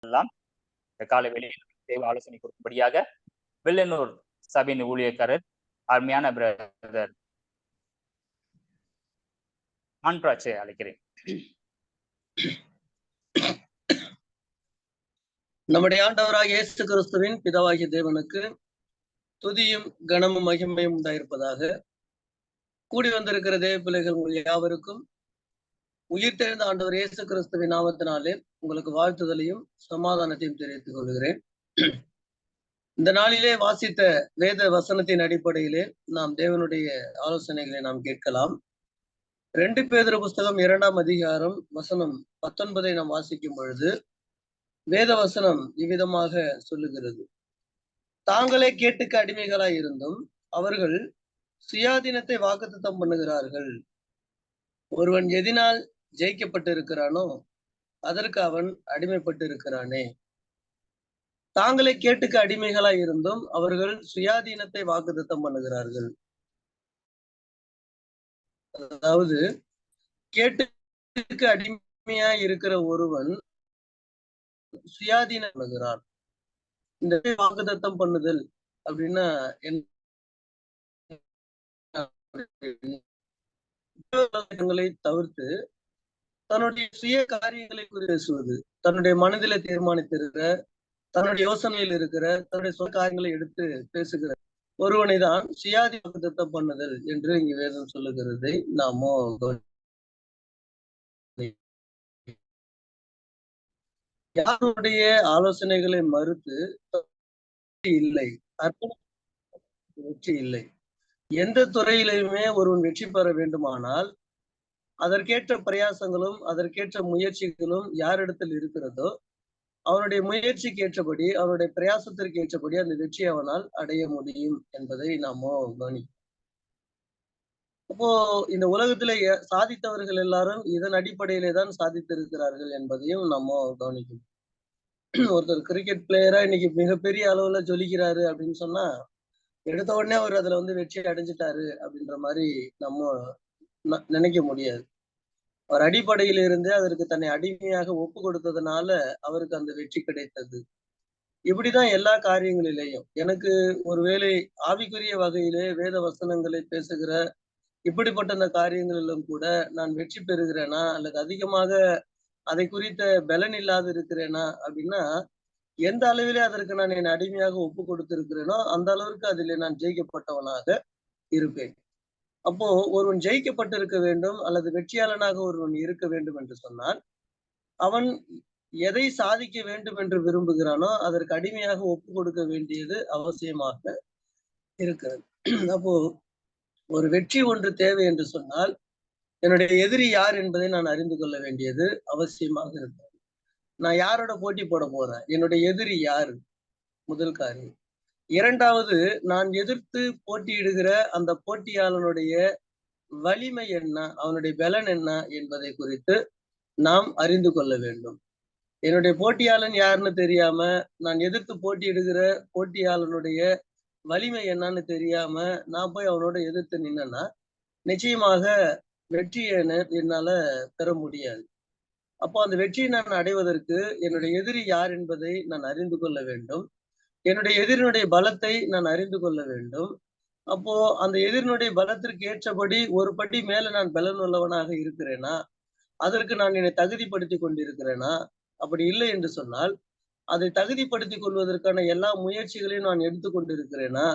எல்லாம் இந்த காலை வெளியில் தேவ ஆலோசனை கொடுக்கும்படியாக வெள்ளனூர் சபையின் ஊழியக்காரர் அருமையான பிரதர் ஆண்பிராட்சை அழைக்கிறேன். நம்முடைய ஆண்டவராக இயேசு கிறிஸ்துவின் பிதாவாகிய தேவனுக்கு துதியும் கனமும் மகிமையும் உண்டாயிருப்பதாக. கூடி வந்திருக்கிற தேவ பிள்ளைகள் உங்கள் யாவருக்கும் உயிர்த்தெழுந்த ஆண்டவர் இயேசு கிறிஸ்துவின் நாமத்தினாலே உங்களுக்கு வாழ்த்துதலையும் சமாதானத்தையும் தெரிவித்துக் கொள்கிறேன். இந்த நாளிலே வாசித்த வேத வசனத்தின் அடிப்படையிலே நாம் தேவனுடைய ஆலோசனைகளை நாம் கேட்கலாம். 2 பேதுரு புஸ்தகம் 2ஆம் அதிகாரம் வசனம் 19 நாம் வாசிக்கும் பொழுது வேத வசனம் இவ்விதமாக சொல்லுகிறது: தாங்களே கேட்டுக்கு அடிமைகளாய் இருந்தும் அவர்கள் சுயாதீனத்தை வாக்குத்தத்தம் பண்ணுகிறார்கள். ஒருவன் எதினால் ஜெயிக்கப்பட்டு இருக்கிறானோ அதற்கு அவன் அடிமைப்பட்டு இருக்கிறானே. தாங்களே கேட்டுக்கு அடிமைகளாய் இருந்தும் அவர்கள் சுயாதீனத்தை வாக்குத்தத்தம் பண்ணுகிறார்கள். அதாவது கேட்டுக்கு அடிமையா இருக்கிற ஒருவன் சுயாதீனம் பண்ணுகிறான். இந்த வாக்குத்தத்தம் பண்ணுதல் அப்படின்னா தவிர்த்து தன்னுடைய சுய காரியங்களை குறித்து பேசுவது, தன்னுடைய மனதில தீர்மானித்திருக்கிற, தன்னுடைய யோசனையில் இருக்கிற, தன்னுடைய சொந்த காரியங்களை எடுத்து பேசுகிற ஒருவனை தான் சுயாதீன வாக்குத்தத்தம் பண்ணுதல் என்று இங்கு வேதம் சொல்லுகிறதை நாமோ யாருடைய ஆலோசனைகளை மறுத்து இல்லை, வெற்றி இல்லை. எந்த துறையிலுமே ஒருவன் வெற்றி பெற வேண்டுமானால் அதற்கேற்ற பிரயாசங்களும் அதற்கேற்ற முயற்சிகளும் யாரிடத்தில் இருக்கிறதோ அவனுடைய முயற்சிக்கு ஏற்றபடி, அவனுடைய பிரயாசத்திற்கு ஏற்றபடி அந்த வெற்றி அவனால் அடைய முடியும் என்பதை நாமோ கவனிப்போம். அப்போ இந்த உலகத்துல சாதித்தவர்கள் எல்லாரும் இதன் அடிப்படையிலே தான் சாதித்திருக்கிறார்கள் என்பதையும் நம்ம கவனிக்கணும். ஒருத்தர் கிரிக்கெட் பிளேயரா இன்னைக்கு மிகப்பெரிய அளவுல ஜொலிக்கிறாரு அப்படின்னு சொன்னா எடுத்த உடனே அவர் அதுல வெற்றி அடைஞ்சிட்டாரு அப்படின்ற மாதிரி நம்ம நினைக்க முடியாது. அவர் அடிப்படையில இருந்து அதற்கு தன்னை அடிமையாக ஒப்பு கொடுத்ததுனால அவருக்கு அந்த வெற்றி கிடைத்தது. இப்படிதான் எல்லா காரியங்களிலேயும் எனக்கு ஒருவேளை ஆவிக்குரிய வகையிலே வேத வசனங்களை பேசுகிற இப்படிப்பட்ட அந்த காரியங்களிலும் கூட நான் வெற்றி பெறுகிறேனா அல்லது அதிகமாக அதை குறித்த பலன் இல்லாத இருக்கிறேனா அப்படின்னா எந்த அளவிலே அதற்கு நான் என் அடிமையாக ஒப்பு கொடுத்திருக்கிறேனோ அந்த அளவிற்கு அதிலே நான் ஜெயிக்கப்பட்டவனாக இருப்பேன். அப்போ ஒருவன் ஜெயிக்கப்பட்டிருக்க வேண்டும் அல்லது வெற்றியாளனாக ஒருவன் இருக்க வேண்டும் என்று சொன்னால் அவன் எதை சாதிக்க வேண்டும் என்று விரும்புகிறானோ அதற்கு அடிமையாக ஒப்பு கொடுக்க வேண்டியது அவசியமாக இருக்கிறது. அப்போ ஒரு வெற்றி ஒன்று தேவை என்று சொன்னால் என்னுடைய எதிரி யார் என்பதை நான் அறிந்து கொள்ள வேண்டியது அவசியமாக இருக்கிறது. நான் யாரோட போட்டி போட போறேன், என்னுடைய எதிரி யாரு, முதல் காரியம். இரண்டாவது, நான் எதிர்த்து போட்டியிடுகிற அந்த போட்டியாளனுடைய வலிமை என்ன, அவனுடைய பலன் என்ன என்பதை குறித்து நாம் அறிந்து கொள்ள வேண்டும். என்னுடைய போட்டியாளன் யாருன்னு தெரியாம நான் எதிர்த்து போட்டியிடுகிற போட்டியாளனுடைய வலிமை என்னன்னு தெரியாம நான் போய் அவனோட எதிர்த்து நின்னா நிச்சயமாக வெற்றியை என்னால பெற முடியாது. அப்போ அந்த வெற்றியை நான் அடைவதற்கு என்னுடைய எதிரி யார் என்பதை நான் அறிந்து கொள்ள வேண்டும். என்னுடைய எதிரினுடைய பலத்தை நான் அறிந்து கொள்ள வேண்டும். அப்போ அந்த எதிரினுடைய பலத்திற்கு ஏற்றபடி ஒரு படி மேல நான் பலன் உள்ளவனாக இருக்கிறேனா, அதற்கு நான் என்னை தகுதிப்படுத்தி கொண்டிருக்கிறேனா? அப்படி இல்லை என்று சொன்னால் அதை தகுதிப்படுத்திக் கொள்வதற்கான எல்லா முயற்சிகளையும் நான் எடுத்துக்கொண்டிருக்கிறேனா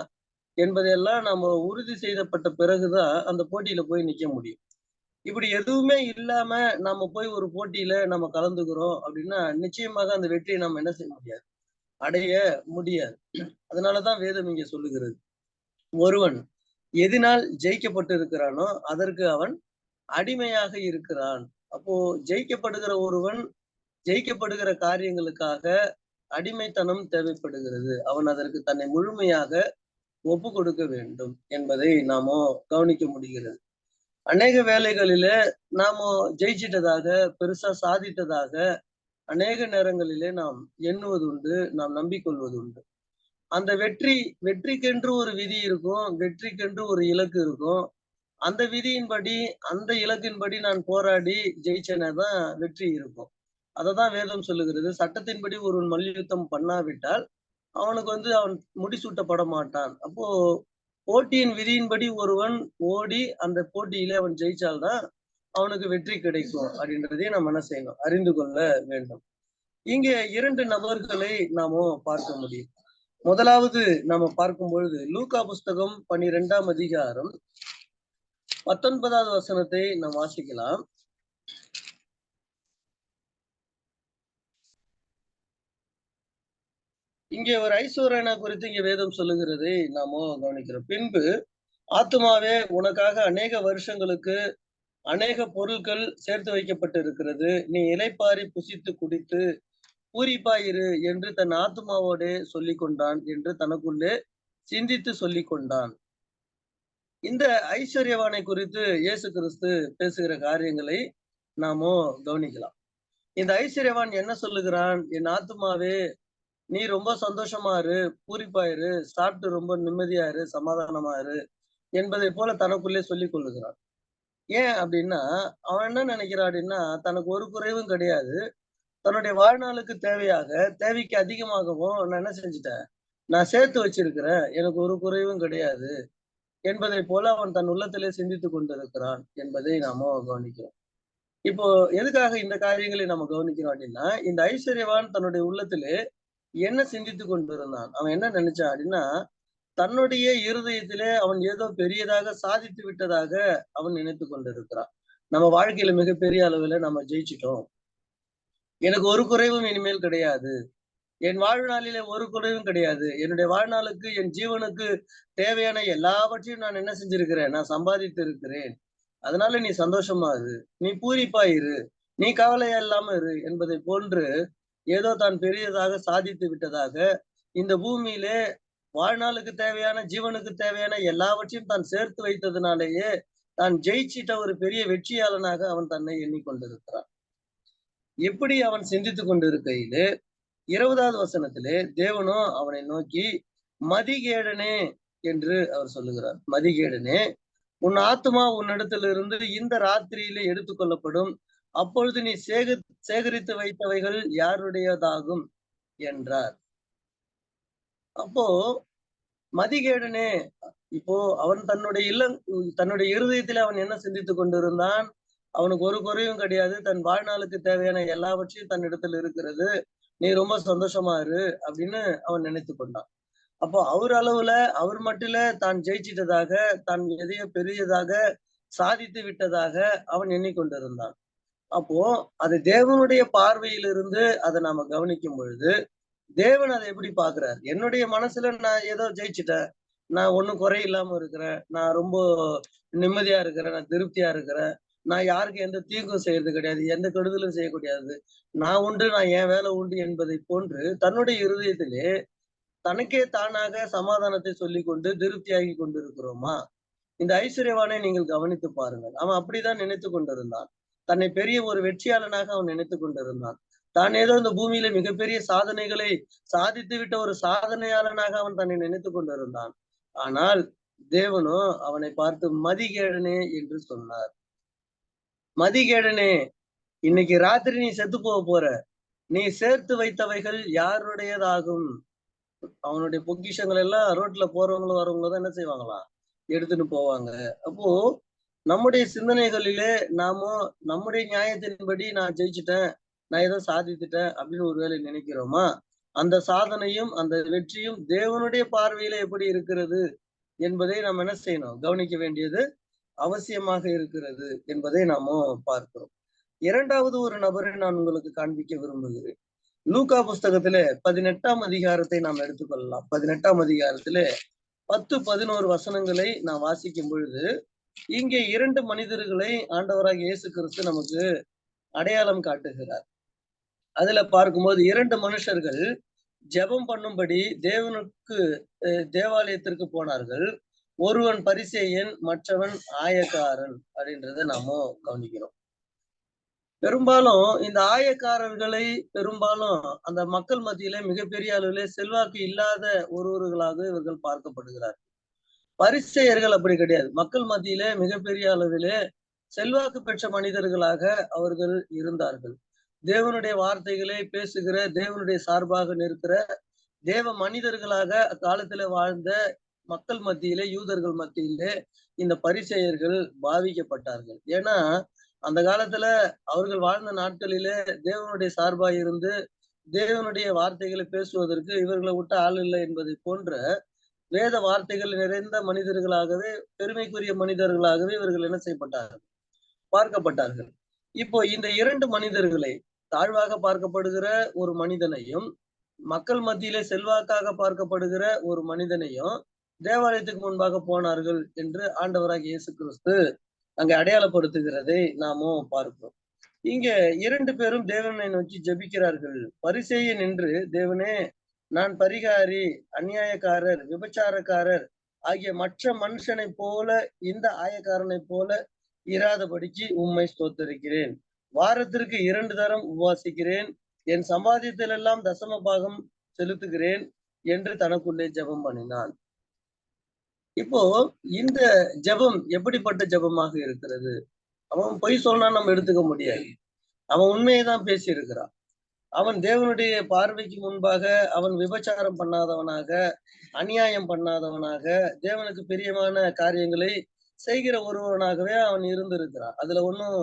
என்பதையெல்லாம் நம்ம உறுதி செய்யப்பட்ட பிறகுதான் அந்த போட்டியில போய் நிக்க முடியும். இப்படி எதுவுமே இல்லாம நம்ம போய் ஒரு போட்டியில நம்ம கலந்துக்கிறோம் அப்படின்னா நிச்சயமாக அந்த வெற்றியை நம்ம என்ன செய்ய முடியாது, அடைய முடியாது. அதனாலதான் வேதம் இங்க சொல்லுகிறது, ஒருவன் எதினால் ஜெயிக்கப்பட்டு இருக்கிறானோ அதற்கு அவன் அடிமையாக இருக்கிறான். அப்போ ஜெயிக்கப்படுகிற ஒருவன் ஜெயிக்கப்படுகிற காரியங்களுக்காக அடிமைத்தனம் தேவைப்படுகிறது. அவன் அதற்கு தன்னை முழுமையாக ஒப்பு கொடுக்க வேண்டும் என்பதை நாம கவனிக்க முடிகிறது. அநேக வேலைகளிலே நாம ஜெயிச்சிட்டதாக, பெருசா சாதித்ததாக அநேக நேரங்களிலே நாம் எண்ணுவது உண்டு, நாம் நம்பிக்கொள்வது உண்டு. அந்த வெற்றிக்கென்று ஒரு விதி இருக்கும், வெற்றிக்கென்று ஒரு இலக்கு இருக்கும். அந்த விதியின்படி, அந்த இலக்கின்படி நான் போராடி ஜெயிச்சேன்னா தான் வெற்றி இருக்கும். அததான் வேதம் சொல்லுகிறது. சட்டத்தின்படி ஒருவன் மல்யுத்தம் பண்ணாவிட்டால் அவனுக்கு அவன் முடிசூட்டப்பட மாட்டான். அப்போ போட்டியின் விதியின்படி ஒருவன் ஓடி அந்த போட்டியிலே அவன் ஜெயிச்சால்தான் அவனுக்கு வெற்றி கிடைக்கும் அப்படின்றதையும் நம்ம என்ன செய்யணும், அறிந்து கொள்ள வேண்டும். இங்கே 2 நபர்களை நாம பார்க்க முடியும். முதலாவது நாம பார்க்கும் பொழுது லூக்கா புஸ்தகம் 12ஆம் அதிகாரம் 19வது வசனத்தை நாம் வாசிக்கலாம். இங்கே ஒரு ஐஸ்வர்யனை குறித்து இங்கே வேதம் சொல்லுகிறதை நாம கவனிக்கிறோம். பின்பு ஆத்துமாவே உனக்காக அநேக வருஷங்களுக்கு அநேக பொருட்கள் சேர்த்து வைக்கப்பட்டு இருக்கிறது, நீ இளைப்பாரி புசித்து குடித்து பூரிப்பாயிரு என்று தன் ஆத்மாவோடே சொல்லிக் கொண்டான் என்று தனக்குள்ளே சிந்தித்து சொல்லிக் கொண்டான். இந்த ஐஸ்வர்யவானை குறித்து இயேசு கிறிஸ்து பேசுகிற காரியங்களை நாமோ கவனிக்கலாம். இந்த ஐஸ்வர்யவான் என்ன சொல்லுகிறான்? என் ஆத்மாவே நீ ரொம்ப சந்தோஷமா இரு, பூரிப்பாயிரு, சாப்பிட்டு ரொம்ப நிம்மதியா இரு, சமாதானமா இரு என்பதை போல தனக்குள்ளே சொல்லிக் கொள்ளுகிறான். ஏன் அப்படின்னா, அவன் என்ன நினைக்கிறான் அப்படின்னா, தனக்கு ஒரு குறைவும் கிடையாது. தன்னுடைய வாழ்நாளுக்கு தேவைக்கு அதிகமாகவும் நான் என்ன செஞ்சுட்டேன், நான் சேர்த்து வச்சிருக்கிறேன், எனக்கு ஒரு குறைவும் கிடையாது என்பதை போல அவன் தன் உள்ளத்திலே சிந்தித்துக் கொண்டிருக்கிறான் என்பதை நாம கவனிக்கிறோம். இப்போ எதுக்காக இந்த காரியங்களை நம்ம கவனிக்கிறோம் அப்படின்னா, இந்த ஐஸ்வர்யவான் தன்னுடைய உள்ளத்திலே என்ன சிந்தித்துக் கொண்டிருந்தான்? அவன் என்ன நினைச்சான் அப்படின்னா, தன்னுடைய இருதயத்திலே அவன் ஏதோ பெரியதாக சாதித்து விட்டதாக அவன் நினைத்து கொண்டிருக்கிறான். நம்ம வாழ்க்கையில மிகப்பெரிய அளவுல நம்ம ஜெயிச்சிட்டோம், எனக்கு ஒரு குறைவும் இனிமேல் கிடையாது, என் வாழ்நாளிலே ஒரு குறைவும் கிடையாது, என்னுடைய வாழ்நாளுக்கு என் ஜீவனுக்கு தேவையான எல்லாவற்றையும் நான் என்ன செஞ்சிருக்கிறேன், நான் சம்பாதித்து இருக்கிறேன், அதனால நீ சந்தோஷமா இரு, நீ பூரிப்பாயிரு, நீ கவலையா இல்லாம இரு என்பதை போன்று ஏதோ தான் பெரியதாக சாதித்து விட்டதாக, இந்த பூமியிலே வாழ்நாளுக்கு தேவையான ஜீவனுக்கு தேவையான எல்லாவற்றையும் தான் சேர்த்து வைத்ததுனாலேயே தான் ஜெயிச்சிட்ட ஒரு பெரிய வெற்றியாளனாக அவன் தன்னை எண்ணிக்கொண்டிருக்கிறான். எப்படி அவன் சிந்தித்துக் கொண்டிருக்கையிலே 20வது வசனத்திலே தேவனோ அவனை நோக்கி மதிகேடனே என்று அவர் சொல்லுகிறார். மதிகேடனே, உன் ஆத்துமா உன்னிடத்திலிருந்து இந்த ராத்திரியிலே எடுத்துக்கொள்ளப்படும், அப்பொழுது நீ சேகரித்து வைத்தவைகள் யாருடையதாகும் என்றார். அப்போ மதிகேடனே, இப்போ அவன் தன்னுடைய இருதயத்திலே அவன் என்ன சிந்தித்துக் கொண்டிருந்தான்? அவனுக்கு ஒரு குறையும் கிடையாது, தன் வாழ்நாளுக்கு தேவையான எல்லாவற்றையும் தன்னிடத்தில் இருக்கிறது, நீ ரொம்ப சந்தோஷமா இரு அப்படின்னு அவன் நினைத்து கொண்டான். அப்போ அவர் மட்டில தான் ஜெயிச்சிட்டதாக, தான் எதையோ பெரியதாக சாதித்து விட்டதாக அவன் எண்ணிக்கொண்டிருந்தான். அப்போ அது தேவனுடைய பார்வையிலிருந்து அதை நாம கவனிக்கும் பொழுது தேவன் அதை எப்படி பாக்குறார்? என்னுடைய மனசுல நான் ஏதோ ஜெயிச்சுட்டேன், நான் ஒண்ணும் குறை இல்லாம இருக்கிறேன், நான் ரொம்ப நிம்மதியா இருக்கிறேன், நான் திருப்தியா இருக்கிறேன், நான் யாருக்கு எந்த தீங்கும் செய்யறது கிடையாது, எந்த கெடுதலும் செய்யக்கூடாது, நான் உண்டு, நான் என் வேலை உண்டு என்பதை போன்று தன்னுடைய இருதயத்திலே தனக்கே தானாக சமாதானத்தை சொல்லிக் கொண்டு திருப்தியாகி கொண்டிருக்கிறோமா? இந்த ஐஸ்வர்யவானை நீங்கள் கவனித்து பாருங்கள். அவன் அப்படிதான் நினைத்து கொண்டிருந்தான். தன்னை பெரிய ஒரு வெற்றியாளனாக அவன் நினைத்துக் கொண்டிருந்தான். தான் ஏதோ இந்த பூமியில மிகப்பெரிய சாதனைகளை சாதித்து விட்ட ஒரு சாதனையாளனாக அவன் தன்னை நினைத்துக் கொண்டிருந்தான். ஆனால் தேவனோ அவனை பார்த்து மதிகேடனே என்று சொன்னார். மதிகேடனே, இன்னைக்கு ராத்திரி நீ செத்து போற, நீ சேர்த்து வைத்தவைகள் யாருடையதாகும்? அவனுடைய பொக்கிஷங்கள் எல்லாம் ரோட்ல போறவங்களும் வரவங்களும் தான் என்ன செய்வாங்களாம், எடுத்துட்டு போவாங்க. அப்போ நம்முடைய சிந்தனைகளிலே நம்முடைய நியாயத்தின்படி நான் ஜெயிச்சுட்டேன், நான் ஏதோ சாதித்துட்டேன் அப்படின்னு ஒருவேளை நினைக்கிறோமா? அந்த சாதனையும் அந்த வெற்றியும் தேவனுடைய பார்வையில எப்படி இருக்கிறது என்பதை நாம் என்ன செய்யணும், கவனிக்க வேண்டியது அவசியமாக இருக்கிறது என்பதை நாம பார்க்கிறோம். 2வது ஒரு நபரை நான் உங்களுக்கு காண்பிக்க விரும்புகிறேன். லூக்கா புஸ்தகத்திலே 18ஆம் அதிகாரத்தை நாம் எடுத்துக்கொள்ளலாம். 18ஆம் அதிகாரத்திலே 10-11 வசனங்களை நாம் வாசிக்கும் பொழுது இங்கே 2 மனிதர்களை ஆண்டவராக இயேசு கிறிஸ்து நமக்கு அடையாளம் காட்டுகிறார். அதுல பார்க்கும்போது 2 மனுஷர்கள் ஜெபம் பண்ணும்படி தேவாலயத்திற்கு போனார்கள். ஒருவன் பரிசேயன், மற்றவன் ஆயக்காரன் அப்படின்றத நாம கவனிக்கிறோம். பெரும்பாலும் இந்த ஆயக்காரர்களை அந்த மக்கள் மத்தியில மிகப்பெரிய அளவிலே செல்வாக்கு இல்லாத ஒருவர்களாக இவர்கள் பார்க்கப்படுகிறார். பரிசேயர்கள் அப்படி கிடையாது. மக்கள் மத்தியிலே மிகப்பெரிய அளவிலே செல்வாக்கு பெற்ற மனிதர்களாக அவர்கள் இருந்தார்கள். தேவனுடைய வார்த்தைகளை பேசுகிற, தேவனுடைய சார்பாக நிற்கிற தேவ மனிதர்களாக அக்காலத்துல வாழ்ந்த மக்கள் மத்தியிலே, யூதர்கள் மத்தியிலே இந்த பரிசேயர்கள் பாவிக்கப்பட்டார்கள். ஏன்னா அந்த காலத்துல அவர்கள் வாழ்ந்த நாட்களிலே தேவனுடைய சார்பாக இருந்து தேவனுடைய வார்த்தைகளை பேசுவதற்கு இவர்களை விட்ட ஆள் இல்லை என்பதை போன்ற வேத வார்த்தைகள் நிறைந்த மனிதர்களாகவே, பெருமைக்குரிய மனிதர்களாகவே இவர்கள் என்ன செய்யப்பட்டார்கள், பார்க்கப்பட்டார்கள். இப்போ இந்த இரண்டு மனிதர்களை, தாழ்வாக பார்க்கப்படுகிற ஒரு மனிதனையும் மக்கள் மத்தியிலே செல்வாக்காக பார்க்கப்படுகிற ஒரு மனிதனையும் தேவாலயத்துக்கு முன்பாக போனார்கள் என்று ஆண்டவராகிய இயேசு கிறிஸ்து அங்கே அடையாளப்படுத்துகிறதை நாமும் பார்க்கிறோம். இங்க இரண்டு பேரும் தேவனை நோக்கி ஜெபிக்கிறார்கள். பரிசேயன் என்று, தேவனே, நான் பரிகாரி, அநியாயக்காரர், விபச்சாரக்காரர் ஆகிய மற்ற மனுஷனை போல, இந்த ஆயக்காரனை போல இராதபடிக்கு உம்மை ஸ்தோத்தரிக்கிறேன். வாரத்திற்கு 2 தரம் உபவாசிக்கிறேன். என் சம்பாதியத்திலெல்லாம் தசம பாகம் செலுத்துகிறேன் என்று தனக்குள்ளே ஜெபம் பண்ணினான். இப்போ இந்த ஜெபம் எப்படிப்பட்ட ஜெபமாக இருக்கிறது? அவன் பொய் சொன்னா நம்ம எடுத்துக்க முடியாது. அவன் உண்மையை தான் பேசி இருக்கிறான். அவன் தேவனுடைய பார்வைக்கு முன்பாக அவன் விபச்சாரம் பண்ணாதவனாக, அநியாயம் பண்ணாதவனாக, தேவனுக்கு பிரியமான காரியங்களை செய்கிற ஒருவனாகவே அவன் இருந்திருக்கிறான். அதுல ஒன்றும்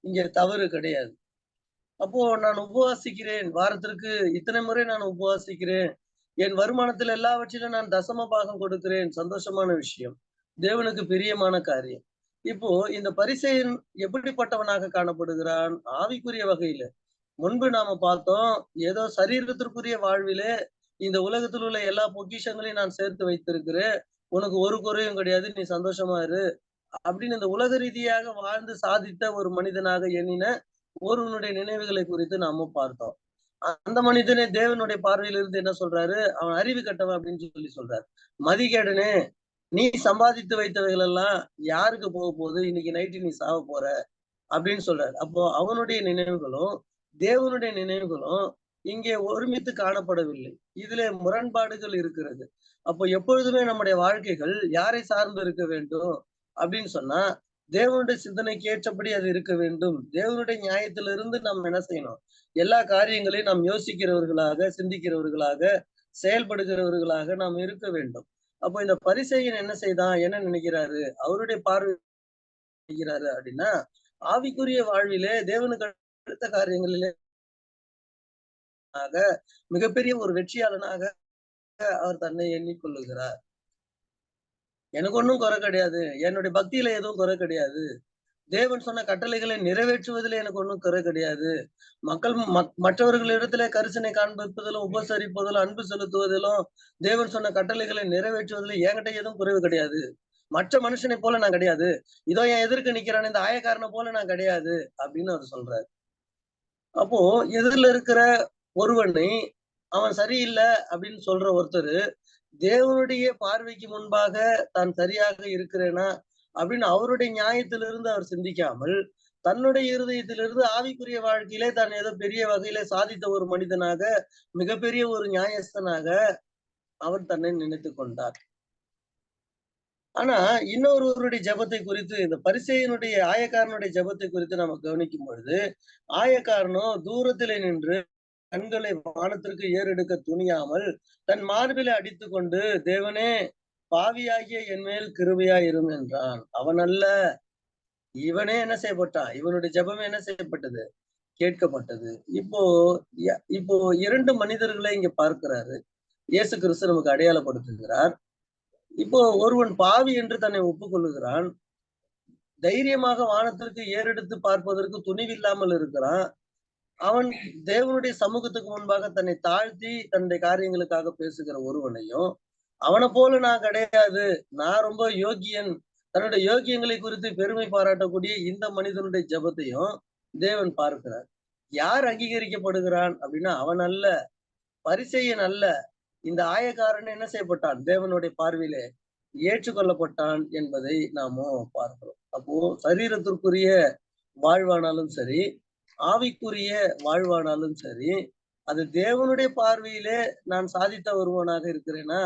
இங்க தவறு கிடையாது. அப்போ நான் உபவாசிக்கிறேன், வாரத்திற்கு இத்தனை முறை நான் உபவாசிக்கிறேன், என் வருமானத்தில் எல்லாவற்றிலும் நான் தசம பாகம் கொடுக்கிறேன், சந்தோஷமான விஷயம், தேவனுக்கு பிரியமான காரியம். இப்போ இந்த பரிசேயன் எப்படிப்பட்டவனாக காணப்படுகிறான்? ஆவிக்குரிய வகையில முன்பு நாம பார்த்தோம், ஏதோ சரீரத்திற்குரிய வாழ்விலே இந்த உலகத்தில் உள்ள எல்லா பொக்கிஷங்களையும் நான் சேர்த்து வைத்திருக்கிறேன், உனக்கு ஒரு குறையும் கிடையாது, நீ சந்தோஷமா இரு அப்படின்னு இந்த உலக ரீதியாக வாழ்ந்து சாதித்த ஒரு மனிதனாக எண்ணின ஒருவனுடைய நினைவுகளை குறித்து நாம பார்த்தோம். அந்த மனிதனே தேவனுடைய பார்வையிலிருந்து என்ன சொல்றாரு? அவன் அறிவு கட்டவன் அப்படின்னு சொல்லி சொல்றாரு. மதிகேடனே, நீ சம்பாதித்து வைத்தவைகள் எல்லாம் யாருக்கு போக போகுது? இன்னைக்கு நைட்டு நீ சாவ போற அப்படின்னு சொல்றாரு. அப்போ அவனுடைய நினைவுகளும் தேவனுடைய நினைவுகளும் இங்கே ஒருமித்து காணப்படவில்லை. இதுல முரண்பாடுகள் இருக்கிறது. அப்போ எப்பொழுதுமே நம்முடைய வாழ்க்கைகள் யாரை சார்ந்து இருக்க வேண்டும் அப்படின்னு சொன்னா, தேவனுடைய சிந்தனைக்கு ஏற்றபடி அது இருக்க வேண்டும். தேவனுடைய நியாயத்திலிருந்து நாம் என்ன செய்யணும்? எல்லா காரியங்களையும் நாம் யோசிக்கிறவர்களாக, சிந்திக்கிறவர்களாக, செயல்படுகிறவர்களாக நாம் இருக்க வேண்டும். அப்போ இந்த பரிசேயன் என்ன செய்தான்? என்ன நினைக்கிறாரு? அவருடைய பார்வை நினைக்கிறாரு அப்படின்னா, ஆவிக்குரிய வாழ்விலே தேவனுக்கு அடுத்த காரியங்களிலே மிகப்பெரிய ஒரு வெற்றியாளனாக அவர் தன்னை எண்ணிக்கொள்ளுகிறார். எனக்கு ஒன்றும் குறை கிடையாது, என்னுடைய பக்தியில எதுவும் குறை கிடையாது, தேவன் சொன்ன கட்டளைகளை நிறைவேற்றுவதில் எனக்கு ஒன்றும் குறை கிடையாது, மற்றவர்களிடத்துல கரிசனை காண்பிப்பதிலும், உபசரிப்பதிலும், அன்பு செலுத்துவதிலும், தேவன் சொன்ன கட்டளைகளை நிறைவேற்றுவதிலும் என்கிட்ட எதுவும் குறைவு கிடையாது, மற்ற மனுஷனை போல நான் கிடையாது, இதோ என் எதிர்க்க நிக்கிறான் இந்த ஆயக்காரனை போல நான் கிடையாது அப்படின்னு அவர் சொல்றாரு. அப்போ எதிரில் இருக்கிற ஒருவனை அவன் சரியில்லை அப்படின்னு சொல்ற ஒருத்தர் தேவனுடைய பார்வைக்கு முன்பாக தான் சரியாக இருக்கிறேனா அப்படின்னு அவருடைய நியாயத்திலிருந்து அவர் சிந்திக்காமல், தன்னுடைய இருதயத்திலிருந்து ஆவிக்குரிய வாழ்க்கையிலே தான் ஏதோ பெரிய வகையில சாதித்த ஒரு மனிதனாக, மிகப்பெரிய ஒரு நியாயஸ்தனாக அவர் தன்னை நினைத்து கொண்டார். ஆனா இன்னொருவருடைய ஜெபத்தை குறித்து, இந்த பரிசேயனுடைய ஆயக்காரனுடைய ஜெபத்தை குறித்து நம்ம கவனிக்கும் பொழுது, ஆயக்காரனோ தூரத்திலே நின்று கண்களை வானத்திற்கு ஏறெடுக்க துணியாமல் தன் மார்பிலை அடித்துக் கொண்டு, தேவனே, பாவியாகிய என் மேல் கிருபையாய் இரும் என்றான். அவன் அல்ல, இவனே என்ன செய்யப்பட்டான்? இவனுடைய ஜெபமே என்ன செய்யப்பட்டது? கேட்கப்பட்டது. இப்போ இப்போ 2 மனிதர்களை இங்க பார்க்கிறாரு இயேசு கிறிஸ்து, நமக்கு அடையாளப்படுத்துகிறார். இப்போ ஒருவன் பாவி என்று தன்னை ஒப்புக்கொள்ளுகிறான், தைரியமாக வானத்திற்கு ஏறெடுத்து பார்ப்பதற்கு துணிவில்லாமல் இருக்கிறான். அவன் தேவனுடைய சமூகத்துக்கு முன்பாக தன்னை தாழ்த்தி தன்னுடைய காரியங்களுக்காக பேசுகிற ஒருவனையும், அவனை போல நான் கிடையாது, நான் ரொம்ப யோகியன், தன்னுடைய யோகியங்களை குறித்து பெருமை பாராட்டக்கூடிய இந்த மனிதனுடைய ஜெபத்தையும் தேவன் பார்க்கிறார். யார் அங்கீகரிக்கப்படுகிறான் அப்படின்னா, அவன் அல்ல, பரிசேயன் அல்ல, இந்த ஆயக்காரன் என்ன செய்யப்பட்டான்? தேவனுடைய பார்வையிலே ஏற்றுக்கொள்ளப்பட்டான் என்பதை நாம பார்க்கிறோம். அப்போ சரீரத்திற்குரிய வாழ்வானாலும் சரி, ஆவிக்குரிய வாழ்வானாலும் சரி, அது தேவனுடைய பார்வையிலே நான் சாதித்த ஒருவனாக இருக்கிறேனா,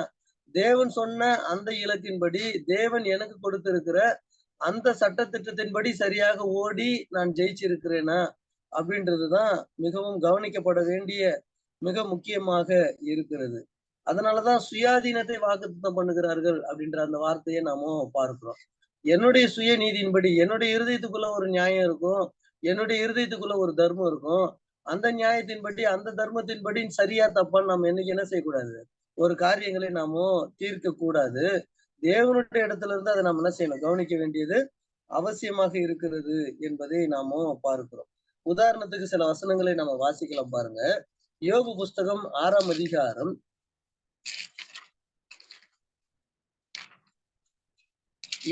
தேவன் சொன்ன அந்த இலக்கின்படி, தேவன் எனக்கு கொடுத்திருக்கிற அந்த சட்ட திட்டத்தின்படி சரியாக ஓடி நான் ஜெயிச்சிருக்கிறேனா அப்படின்றதுதான் மிகவும் கவனிக்கப்பட வேண்டிய மிக முக்கியமாக இருக்கிறது. அதனாலதான் சுயாதீனத்தை வாக்குத்தத்தம் பண்ணுகிறார்கள் அப்படின்ற அந்த வார்த்தையை நாம பார்க்கிறோம். என்னுடைய சுய நீதியின்படி என்னுடைய இருதயத்துக்குள்ள ஒரு நியாயம் இருக்கும், என்னுடைய இருதயத்துக்குள்ள ஒரு தர்மம் இருக்கும். அந்த நியாயத்தின்படி அந்த தர்மத்தின்படி சரியா தப்பான்னு நம்ம என்னைக்கு என்ன செய்யக்கூடாது, ஒரு காரியங்களை நாம தீர்க்க கூடாது. தேவனுடைய இடத்துல இருந்து அதை நம்ம என்ன செய்யணும், கவனிக்க வேண்டியது அவசியமாக இருக்கிறது என்பதை நாம பார்க்கிறோம். உதாரணத்துக்கு சில வசனங்களை நம்ம வாசிக்கலாம் பாருங்க. யோபு புஸ்தகம் 6ஆம் அதிகாரம்